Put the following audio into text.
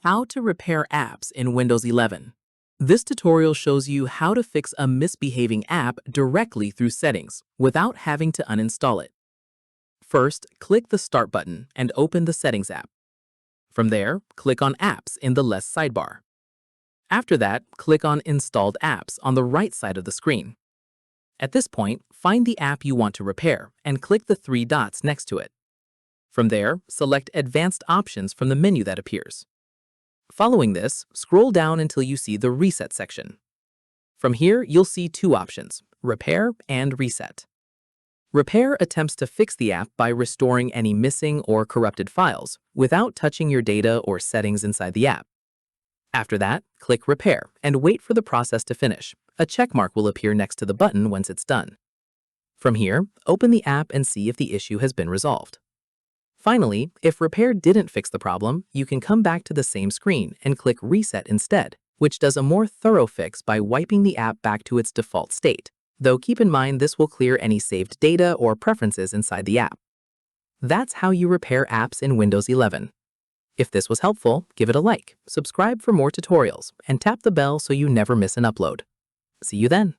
How to repair apps in Windows 11. This tutorial shows you how to fix a misbehaving app directly through settings without having to uninstall it. First, click the Start button and open the Settings app. From there, click on Apps in the left sidebar. After that, click on Installed Apps on the right side of the screen. At this point, find the app you want to repair and click the three dots next to it. From there, select Advanced Options from the menu that appears. Following this, scroll down until you see the Reset section. From here, you'll see two options, Repair and Reset. Repair attempts to fix the app by restoring any missing or corrupted files without touching your data or settings inside the app. After that, click Repair and wait for the process to finish. A check mark will appear next to the button once it's done. From here, open the app and see if the issue has been resolved. Finally, if Repair didn't fix the problem, you can come back to the same screen and click Reset instead, which does a more thorough fix by wiping the app back to its default state, though keep in mind this will clear any saved data or preferences inside the app. That's how you repair apps in Windows 11. If this was helpful, give it a like, subscribe for more tutorials, and tap the bell so you never miss an upload. See you then.